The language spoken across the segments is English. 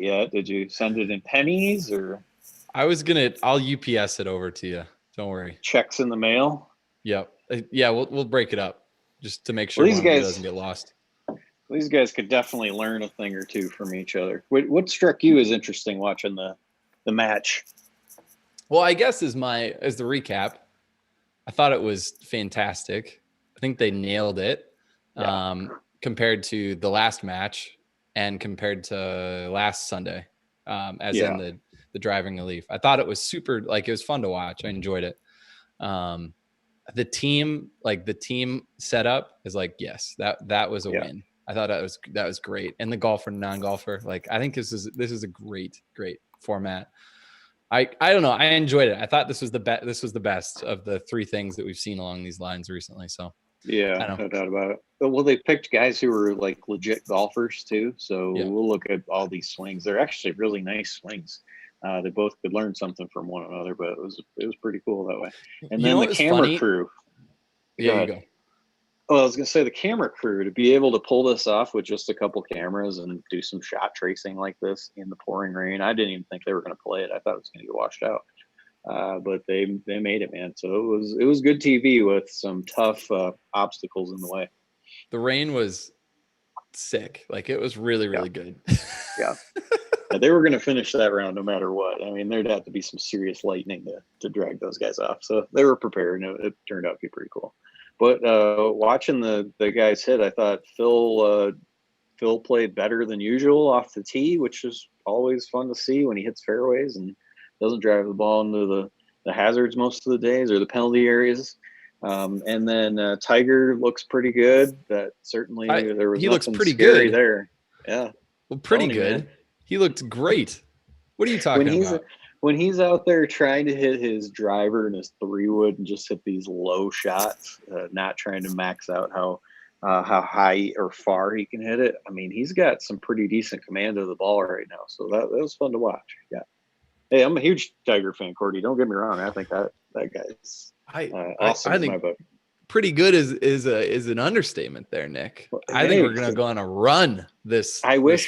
yet. Did you send it in pennies or I'll UPS it over to you. Don't worry. checks in the mail? Yep. Yeah, we'll break it up just to make Well, sure one of you doesn't get lost. these guys could definitely learn a thing or two from each other. What struck you as interesting watching the match? Well, I guess as the recap, I thought it was fantastic. I think they nailed it. Yeah. Compared to the last match and compared to last Sunday, as in the driving relief. I thought it was super, like, it was fun to watch. I enjoyed it. The team setup is like, yes, that was a win. I thought that was great. And the golfer, non-golfer, like, I think this is a great format. I don't know. I enjoyed it. I thought this was the best of the three things that we've seen along these lines recently. So yeah, no doubt about it. Well, they picked guys who were like legit golfers too. So we'll look at all these swings. They're actually really nice swings. They both could learn something from one another, but it was pretty cool that way. And then the camera crew. Yeah, you go. Well, I was going to say the camera crew to be able to pull this off with just a couple cameras and do some shot tracing like this in the pouring rain. I didn't even think they were going to play it. I thought it was going to get washed out. But they made it, man. So it was good TV with some tough obstacles in the way. The rain was sick. Like, it was really good. Yeah. They were going to finish that round no matter what. I mean, there'd have to be some serious lightning to drag those guys off. So they were prepared, and it turned out to be pretty cool. But watching the guys hit, I thought Phil played better than usual off the tee, which is always fun to see when he hits fairways and doesn't drive the ball into the hazards most of the days or the penalty areas. And then Tiger looks pretty good. That certainly there was he looks pretty scary good there. Yeah, well, pretty good. He looked great. What are you talking about? When he's out there trying to hit his driver and his 3-wood and just hit these low shots, not trying to max out how high or far he can hit it. I mean, he's got some pretty decent command of the ball right now. So that was fun to watch. Yeah. Hey, I'm a huge Tiger fan, Cordy. Don't get me wrong. I think that guy's awesome in my book. Pretty good is an understatement there, Nick. Well, I think we're going to go on a run this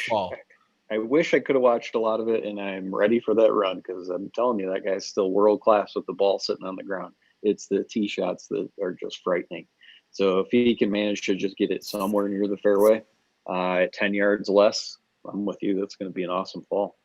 fall. I wish I could have watched a lot of it, and I'm ready for that run because I'm telling you, that guy's still world class with the ball sitting on the ground. It's the tee shots that are just frightening. So if he can manage to just get it somewhere near the fairway at 10 yards less, I'm with you. That's going to be an awesome fall.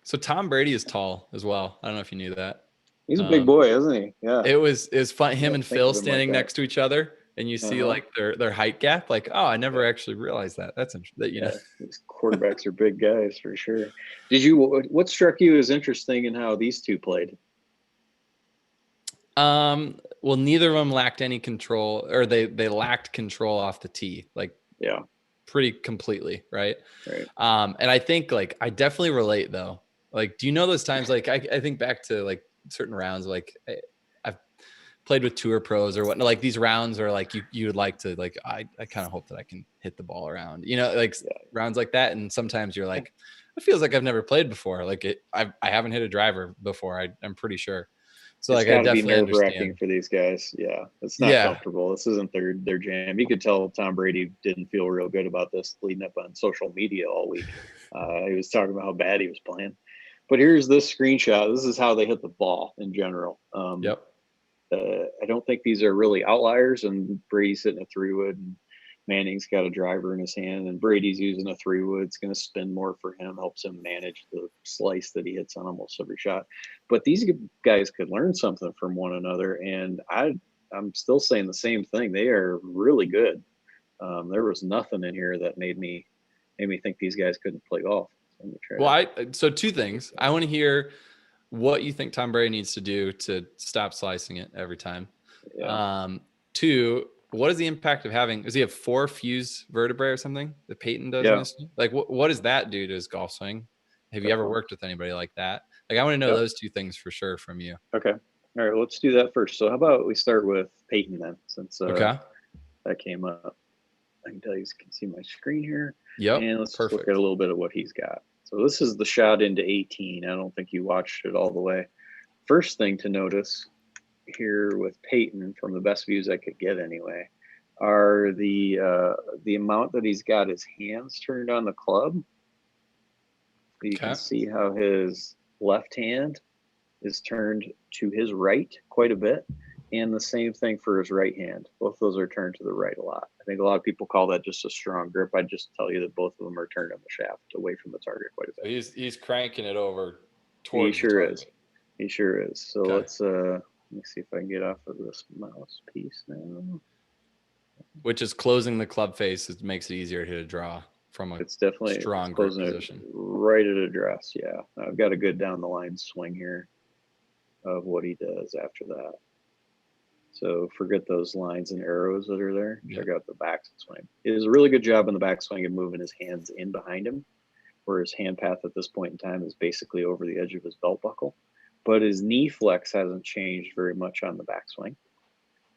So Tom Brady is tall as well. I don't know if you knew that. He's a big boy, isn't he? Yeah. It was fun. Him and Phil standing next to each other. And you see like their height gap. Like, oh, I never actually realized that. That's interesting. You know, these quarterbacks are big guys for sure. What struck you as interesting in how these two played? Well, neither of them lacked any control, or they lacked control off the tee. Like, pretty completely, right? Right. And I think like I definitely relate though. Like, do you know those times? Like, I think back to like certain rounds. Like, I've played with tour pros or whatnot. Like, these rounds are like you would like to like. I kind of hope that I can hit the ball around. You know, like rounds like that. And sometimes you're like, it feels like I've never played before. Like I haven't hit a driver before. I'm pretty sure. So it's like, I definitely be nerve-wracking for these guys. Yeah, it's not comfortable. This isn't their jam. You could tell Tom Brady didn't feel real good about this leading up on social media all week. He was talking about how bad he was playing. But here's this screenshot. This is how they hit the ball in general. I don't think these are really outliers. And Brady's hitting a 3-wood, and Manning's got a driver in his hand, and Brady's using a 3-wood. It's going to spin more for him, helps him manage the slice that he hits on almost every shot. But these guys could learn something from one another, and I'm still saying the same thing. They are really good. There was nothing in here that made me think these guys couldn't play golf. So two things. I want to hear what you think Tom Brady needs to do to stop slicing it every time. Two, what is the impact of having? Does he have 4 fused vertebrae or something that Peyton does? Like, what does that do to his golf swing? Have you ever worked with anybody like that? Like, I want to know those two things for sure from you. Okay. All right. Let's do that first. So how about we start with Peyton then, since that came up. I can tell you can see my screen here. Yep. And let's look at a little bit of what he's got. So this is the shot into 18. I don't think you watched it all the way. First thing to notice here with Peyton, from the best views I could get anyway, are the amount that he's got his hands turned on the club You can see how his left hand is turned to his right quite a bit, and the same thing for his right hand. Both of those are turned to the right a lot. I think a lot of people call that just a strong grip. I'd just tell you that both of them are turned on the shaft away from the target quite a bit. So he's cranking it over towards the target. is. He sure is. So let's let me see if I can get off of this mouse piece now. Which is closing the club face. It makes it easier to draw from a strong grip position. Right at address, yeah. I've got a good down the line swing here of what he does after that. So forget those lines and arrows that are there. Check out the backswing. He does a really good job in the backswing of moving his hands in behind him, where his hand path at this point in time is basically over the edge of his belt buckle. But his knee flex hasn't changed very much on the backswing.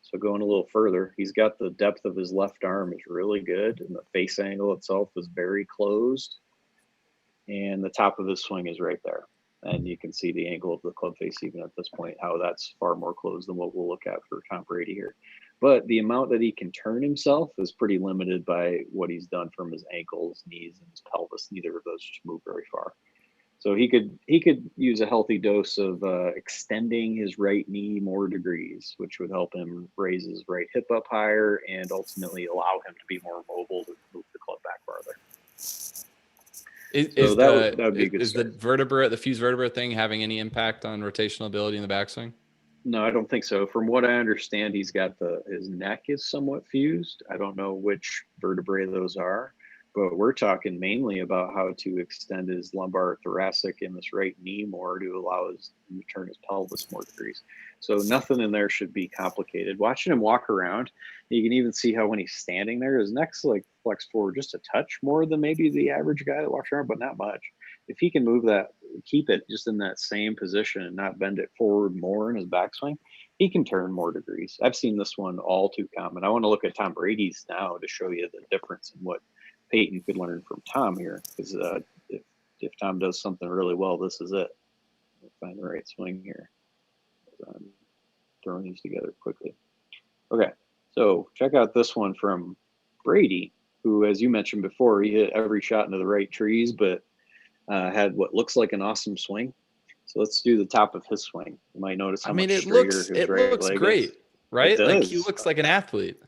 So going a little further, he's got the depth of his left arm is really good, and the face angle itself is very closed. And the top of his swing is right there. And you can see the angle of the club face even at this point, how that's far more closed than what we'll look at for Tom Brady here. But the amount that he can turn himself is pretty limited by what he's done from his ankles, knees, and his pelvis. Neither of those just move very far. So he could use a healthy dose of extending his right knee more degrees, which would help him raise his right hip up higher and ultimately allow him to be more mobile to move the club back farther. Is the vertebra, the fused vertebra thing, having any impact on rotational ability in the backswing? No, I don't think so. From what I understand, he's got his neck is somewhat fused. I don't know which vertebrae those are, but we're talking mainly about how to extend his lumbar thoracic and this right knee more to allow him to turn his pelvis more degrees. So nothing in there should be complicated. Watching him walk around, you can even see how when he's standing there, his neck's like flexed forward just a touch more than maybe the average guy that walks around, but not much. If he can move that, keep it just in that same position and not bend it forward more in his backswing, he can turn more degrees. I've seen this one all too common. I want to look at Tom Brady's now to show you the difference in what Peyton could learn from Tom here, because if Tom does something really well, this is it. Find the right swing here. I'm throwing these together quickly. Okay, so check out this one from Brady, who, as you mentioned before, he hit every shot into the right trees, but had what looks like an awesome swing. So let's do the top of his swing. You might notice how much straighter his right leg great, is. right? Like he looks like an athlete.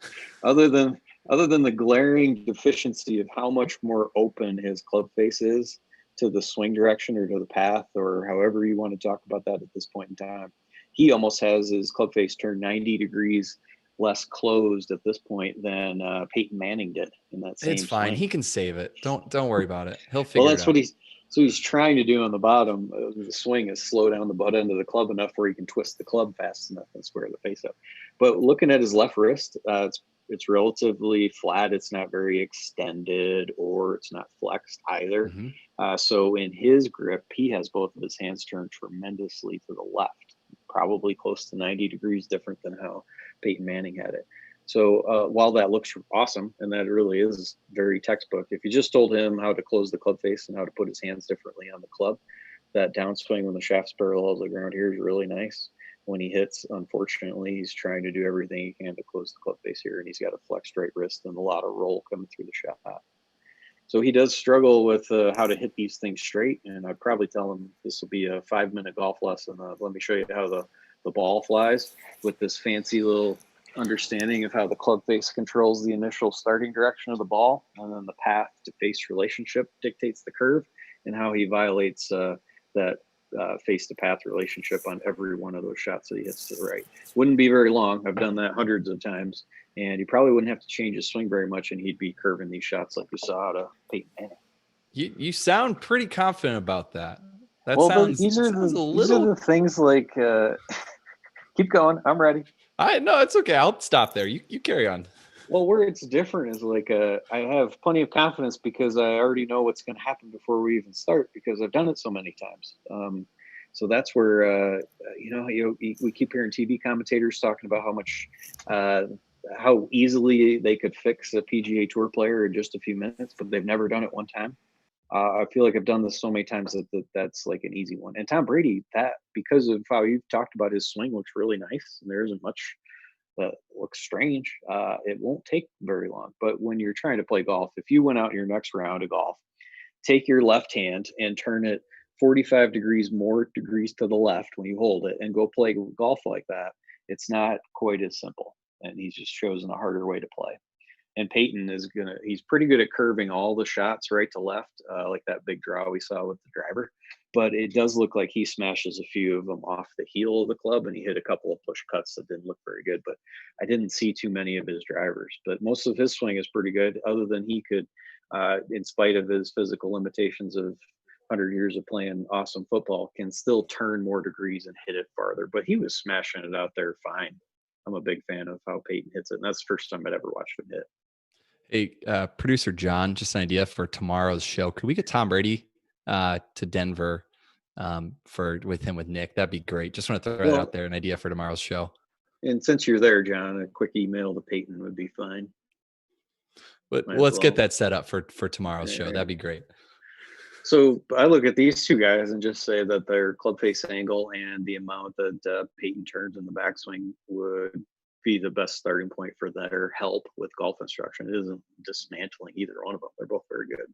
Other than the glaring deficiency of how much more open his club face is to the swing direction or to the path, or however you want to talk about that at this point in time, he almost has his club face turned 90 degrees less closed at this point than Peyton Manning did in that same. It's fine. Swing. He can save it. Don't worry about it. He'll figure it out. So he's trying to do on the bottom of the swing is slow down the butt end of the club enough where he can twist the club fast enough and square the face up. But looking at his left wrist, it's relatively flat. It's not very extended or it's not flexed either. Mm-hmm. So in his grip, he has both of his hands turned tremendously to the left, probably close to 90 degrees different than how Peyton Manning had it. So while that looks awesome, and that really is very textbook, if you just told him how to close the club face and how to put his hands differently on the club, that downswing when the shaft's parallel to the ground here is really nice. When he hits, unfortunately, he's trying to do everything he can to close the club face here, and he's got a flexed right wrist and a lot of roll coming through the shot. So he does struggle with how to hit these things straight, and I'd probably tell him this will be a 5-minute golf lesson. Let me show you how the ball flies with this fancy little understanding of how the club face controls the initial starting direction of the ball, and then the path to face relationship dictates the curve, and how he violates that face to path relationship on every one of those shots that he hits to the right. Wouldn't be very long. I've done that hundreds of times, and he probably wouldn't have to change his swing very much, and he'd be curving these shots like we saw out of Peyton Manning. You sound pretty confident about that. These are the things like keep going. I'm ready. No, it's okay. I'll stop there. You carry on. Well, where it's different is like I have plenty of confidence because I already know what's going to happen before we even start because I've done it so many times. So that's where we keep hearing TV commentators talking about how easily they could fix a PGA Tour player in just a few minutes, but they've never done it one time. I feel like I've done this so many times that's like an easy one. And Tom Brady, that because of how you've talked about his swing, looks really nice, and there isn't much that looks strange. It won't take very long. But when you're trying to play golf, if you went out your next round of golf take your left hand and turn it 45 degrees to the left when you hold it and go play golf like that. It's not quite as simple. And he's just chosen a harder way to play. And Peyton he's pretty good at curving all the shots right to left, like that big draw we saw with the driver. But it does look like he smashes a few of them off the heel of the club, and he hit a couple of push cuts that didn't look very good. But I didn't see too many of his drivers. But most of his swing is pretty good, other than he could, in spite of his physical limitations of 100 years of playing awesome football, can still turn more degrees and hit it farther. But he was smashing it out there fine. I'm a big fan of how Peyton hits it, and that's the first time I'd ever watched him hit. Hey, producer John, just an idea for tomorrow's show. Could we get Tom Brady to Denver with Nick? That'd be great. Just want to throw that out there, an idea for tomorrow's show. And since you're there, John, a quick email to Peyton would be fine. But let's get that set up for tomorrow's show. That'd be great. So I look at these two guys and just say that their club face angle and the amount that Peyton turns in the backswing would be the best starting point for their help with golf instruction. It isn't dismantling either one of them. They're both very good.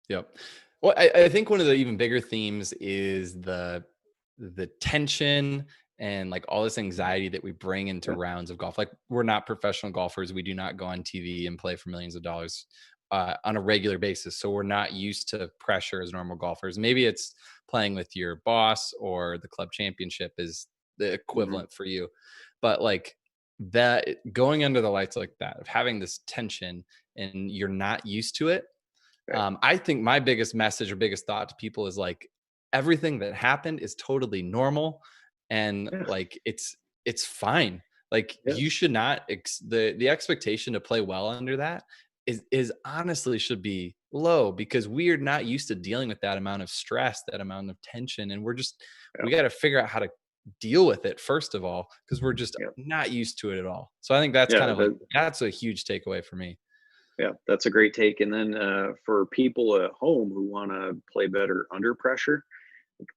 Yep. Well, I think one of the even bigger themes is the tension and like all this anxiety that we bring into rounds of golf. Like, we're not professional golfers. We do not go on TV and play for millions of dollars on a regular basis. So we're not used to pressure as normal golfers. Maybe it's playing with your boss, or the club championship is the equivalent for you. But like, that going under the lights like that, of having this tension and you're not used to it. I think my biggest message or biggest thought to people is like, everything that happened is totally normal. And like, it's fine. Like, you should not, the expectation to play well under that is honestly should be low, because we are not used to dealing with that amount of stress, that amount of tension. And we're just, we got to figure out how to deal with it first of all, because we're just not used to it at all. So I think that's kind of like, that's a huge takeaway for me. Yeah, that's a great take. And then for people at home who want to play better under pressure,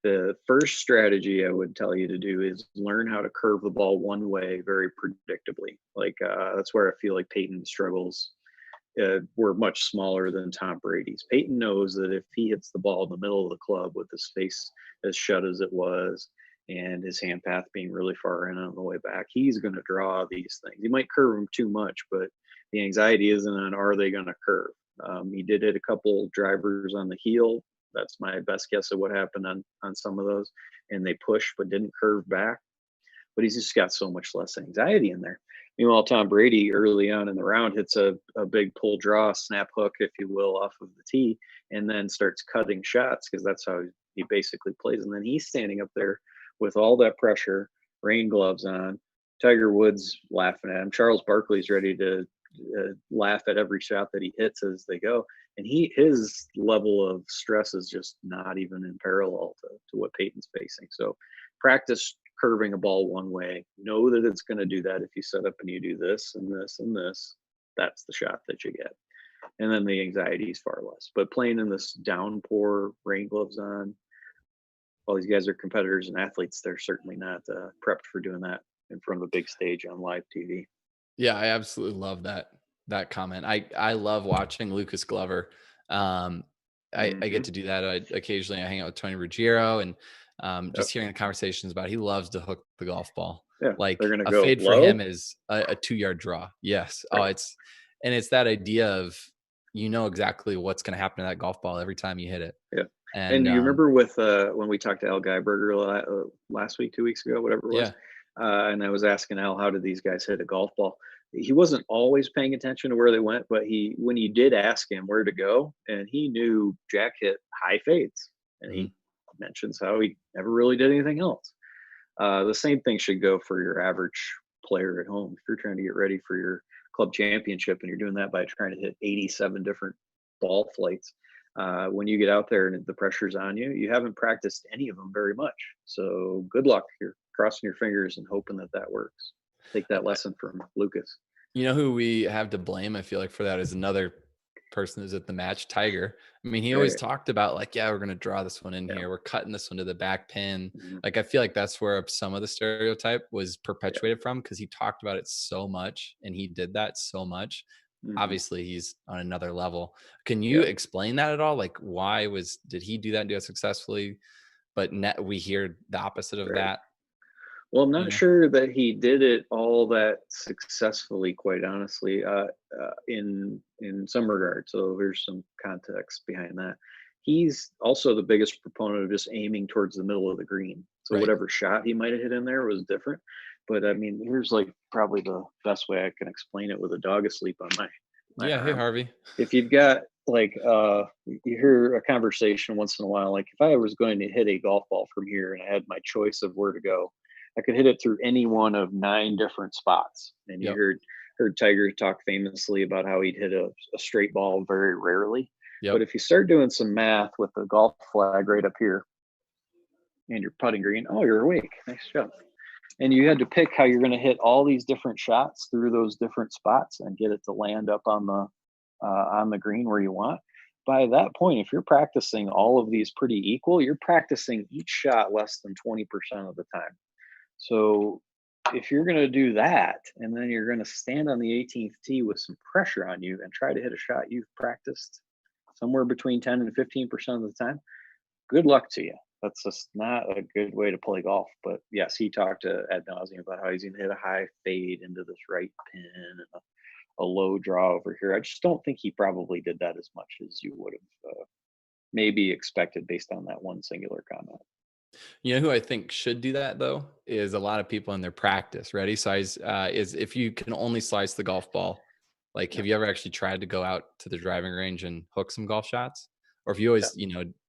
the first strategy I would tell you to do is learn how to curve the ball one way very predictably. Like that's where I feel like Peyton struggles. We're much smaller than Tom Brady's. Peyton knows that if he hits the ball in the middle of the club with his face as shut as it was, and his hand path being really far in on the way back, he's going to draw these things. He might curve them too much, but the anxiety isn't on, are they going to curve? He did hit a couple drivers on the heel. That's my best guess of what happened on some of those. And they pushed but didn't curve back. But he's just got so much less anxiety in there. Meanwhile, Tom Brady early on in the round hits a big pull draw, snap hook, if you will, off of the tee, and then starts cutting shots, because that's how he basically plays. And then he's standing up there with all that pressure, rain gloves on. Tiger Woods laughing at him. Charles Barkley's ready to laugh at every shot that he hits as they go. And his level of stress is just not even in parallel to what Peyton's facing. So practice curving a ball one way. Know that it's going to do that if you set up and you do this and this and this. That's the shot that you get. And then the anxiety is far less. But playing in this downpour, rain gloves on, all these guys are competitors and athletes. They're certainly not prepped for doing that in front of a big stage on live TV. Yeah, I absolutely love that comment. I love watching Lucas Glover. I get to do that. Occasionally I hang out with Tony Ruggiero, and just hearing the conversations about, he loves to hook the golf ball. Yeah, like they're gonna a go fade low for him is a 2-yard draw. Yes. Right. It's that idea of, exactly what's going to happen to that golf ball every time you hit it. Yeah. And you remember with when we talked to Al Geiberger last week, 2 weeks ago, whatever it was, and I was asking Al, how did these guys hit a golf ball? He wasn't always paying attention to where they went, but when you did ask him where to go, and he knew Jack hit high fades, and he mentions how he never really did anything else. The same thing should go for your average player at home. If you're trying to get ready for your club championship and you're doing that by trying to hit 87 different ball flights, when you get out there and the pressure's on you, you haven't practiced any of them very much. So good luck. You're crossing your fingers and hoping that works. Take that lesson from Lucas. You know who we have to blame, I feel like, for that is another person who's at the match, Tiger. I mean, he always talked about like, we're going to draw this one in here. We're cutting this one to the back pin. Like, I feel like that's where some of the stereotype was perpetuated from, because he talked about it so much and he did that so much obviously he's on another level. Can you explain that at all? Like, did he do that and do it successfully? But we hear the opposite of that. Well, I'm not sure that he did it all that successfully, quite honestly, in some regard. So here's some context behind that. He's also the biggest proponent of just aiming towards the middle of the green. So whatever shot he might have hit in there was different. But I mean, here's like probably the best way I can explain it with a dog asleep on my arm. Hey, Harvey. If you've got like you hear a conversation once in a while, like if I was going to hit a golf ball from here and I had my choice of where to go, I could hit it through any one of 9 different spots. And you heard Tiger talk famously about how he'd hit a straight ball very rarely. But if you start doing some math with the golf flag right up here and you're putting green, oh, you're awake. Nice job. And you had to pick how you're going to hit all these different shots through those different spots and get it to land up on the green where you want. By that point, if you're practicing all of these pretty equal, you're practicing each shot less than 20% of the time. So if you're going to do that, and then you're going to stand on the 18th tee with some pressure on you and try to hit a shot you've practiced somewhere between 10 and 15% of the time, good luck to you. That's just not a good way to play golf. But yes, he talked to ad nauseum about how he's going to hit a high fade into this right pin and a low draw over here. I just don't think he probably did that as much as you would have maybe expected based on that one singular comment. You know who I think should do that though is a lot of people in their practice. Ready? Size is if you can only slice the golf ball. Like, have you ever actually tried to go out to the driving range and hook some golf shots? Or if you always,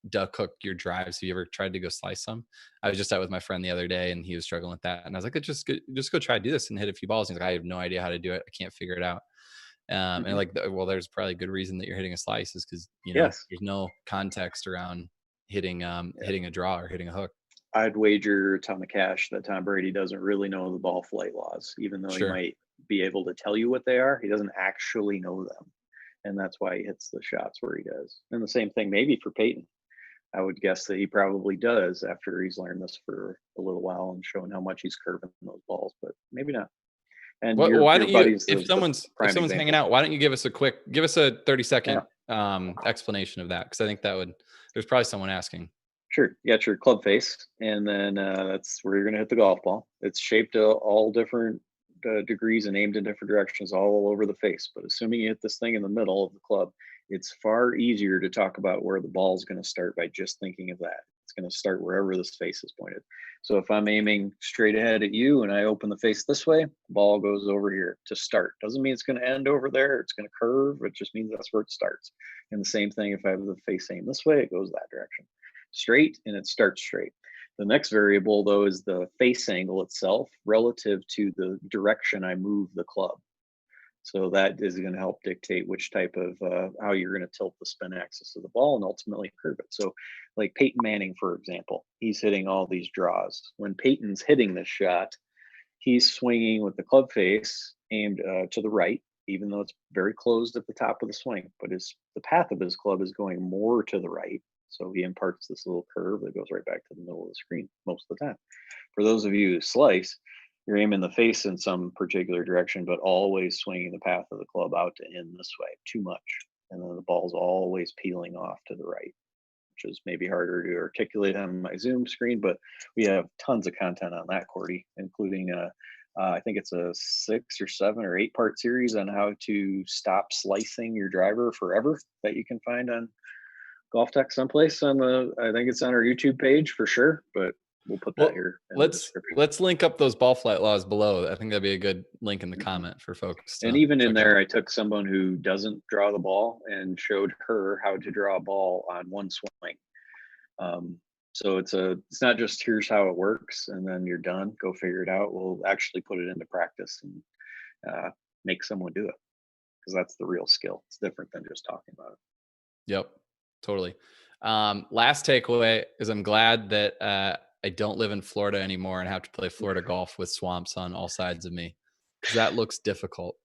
duck hook your drives, have you ever tried to go slice some? I was just out with my friend the other day and he was struggling with that. And I was like, just go try to do this and hit a few balls. And he's like, I have no idea how to do it. I can't figure it out. And like, well, there's probably a good reason that you're hitting a slice is because, there's no context around hitting a draw or hitting a hook. I'd wager a ton of cash that Tom Brady doesn't really know the ball flight laws, even though he might be able to tell you what they are. He doesn't actually know them. And that's why he hits the shots where he does. And the same thing maybe for Peyton. I would guess that he probably does after he's learned this for a little while and shown how much he's curving those balls, but maybe not. And why don't you, if someone's hanging out, why don't you give us a 30-second explanation of that? Because I think there's probably someone asking. Sure. You got your club face, and then that's where you're going to hit the golf ball. It's shaped all different degrees and aimed in different directions all over the face. But assuming you hit this thing in the middle of the club, it's far easier to talk about where the ball is going to start by just thinking of that. It's going to start wherever this face is pointed. So if I'm aiming straight ahead at you and I open the face this way, the ball goes over here to start. Doesn't mean it's going to end over there. It's going to curve. It just means that's where it starts. And the same thing, if I have the face aimed this way, it goes that direction. Straight, and it starts straight. The next variable, though, is the face angle itself relative to the direction I move the club. So that is going to help dictate which type of how you're going to tilt the spin axis of the ball and ultimately curve it. So like Peyton Manning, for example, he's hitting all these draws. When Peyton's hitting this shot, he's swinging with the club face aimed to the right, even though it's very closed at the top of the swing. But the path of his club is going more to the right. So he imparts this little curve that goes right back to the middle of the screen most of the time. For those of you who slice, you're aiming the face in some particular direction, but always swinging the path of the club out to end this way too much. And then the ball's always peeling off to the right, which is maybe harder to articulate on my Zoom screen, but we have tons of content on that, Cordy, including I think it's a 6 or 7 or 8 part series on how to stop slicing your driver forever that you can find on GOLFTEC someplace I think it's on our YouTube page for sure, but we'll put that here. Let's link up those ball flight laws below. I think that'd be a good link in the comment for folks. And even in there, I took someone who doesn't draw the ball and showed her how to draw a ball on one swing. So it's not just here's how it works and then you're done, go figure it out. We'll actually put it into practice and make someone do it, because that's the real skill. It's different than just talking about it. Yep. Totally. Last takeaway is I'm glad that I don't live in Florida anymore and have to play Florida golf with swamps on all sides of me, because that looks difficult.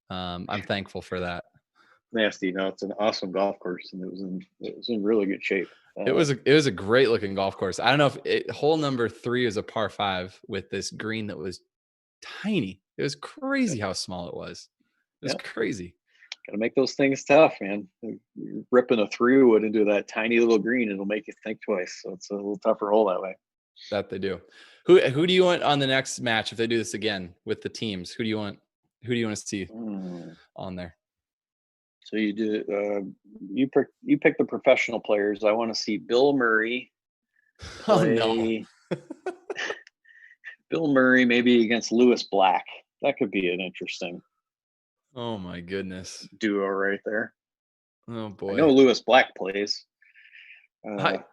I'm thankful for that. Nasty. No, it's an awesome golf course, and it was in really good shape. It was a great looking golf course. I don't know if hole number 3 is a par 5 with this green that was tiny. It was crazy how small it was. It was crazy. Got to make those things tough, man. You're ripping a 3-wood into that tiny little green, it'll make you think twice. So it's a little tougher hole that way. That they do. Who do you want on the next match if they do this again with the teams? Who do you want to see on there? So you do you pick the professional players. I want to see Bill Murray play. Oh no. Bill Murray maybe against Lewis Black. That could be an interesting. Oh my goodness. Duo right there. Oh boy. I know Lewis Black plays. I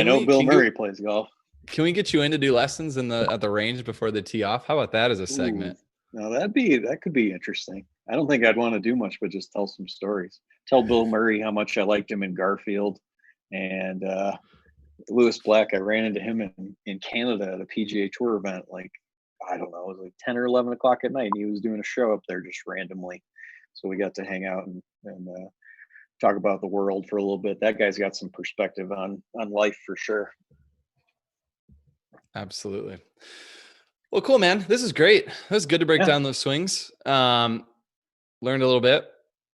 know Bill Murray plays golf. Can we get you in to do lessons at the range before the tee off? How about that as a segment? No, that could be interesting. I don't think I'd want to do much, but just tell some stories. Tell Bill Murray how much I liked him in Garfield, and Lewis Black. I ran into him in Canada at a PGA Tour event. Like, I don't know, it was like 10 or 11 o'clock at night, and he was doing a show up there just randomly. So we got to hang out and talk about the world for a little bit. That guy's got some perspective on life for sure. Absolutely. Well, cool, man. This is great. It was good to break down those swings. Learned a little bit.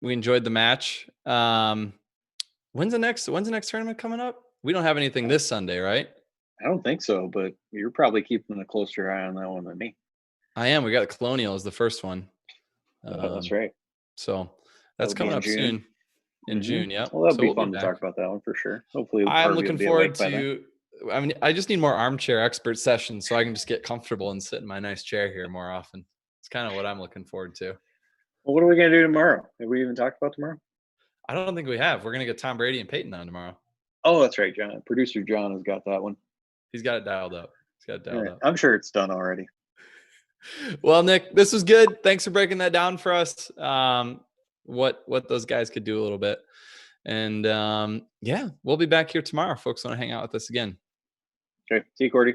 We enjoyed the match. When's the next tournament coming up? We don't have anything this Sunday, right? I don't think so, but you're probably keeping a closer eye on that one than me. I am. We got Colonial as the first one. That's right. So that's coming up soon in June. Yeah. Well, that'll be fun to talk about that one for sure. Hopefully, I'm looking forward to. I mean, I just need more armchair expert sessions so I can just get comfortable and sit in my nice chair here more often. It's kind of what I'm looking forward to. Well, what are we going to do tomorrow? Have we even talked about tomorrow? I don't think we have. We're going to get Tom Brady and Peyton on tomorrow. Oh, that's right, John. Producer John has got that one. He's got it dialed up. I'm sure it's done already. Well, Nick, this was good. Thanks for breaking that down for us. What those guys could do a little bit. And we'll be back here tomorrow. Folks want to hang out with us again. Okay. See you, Cordy.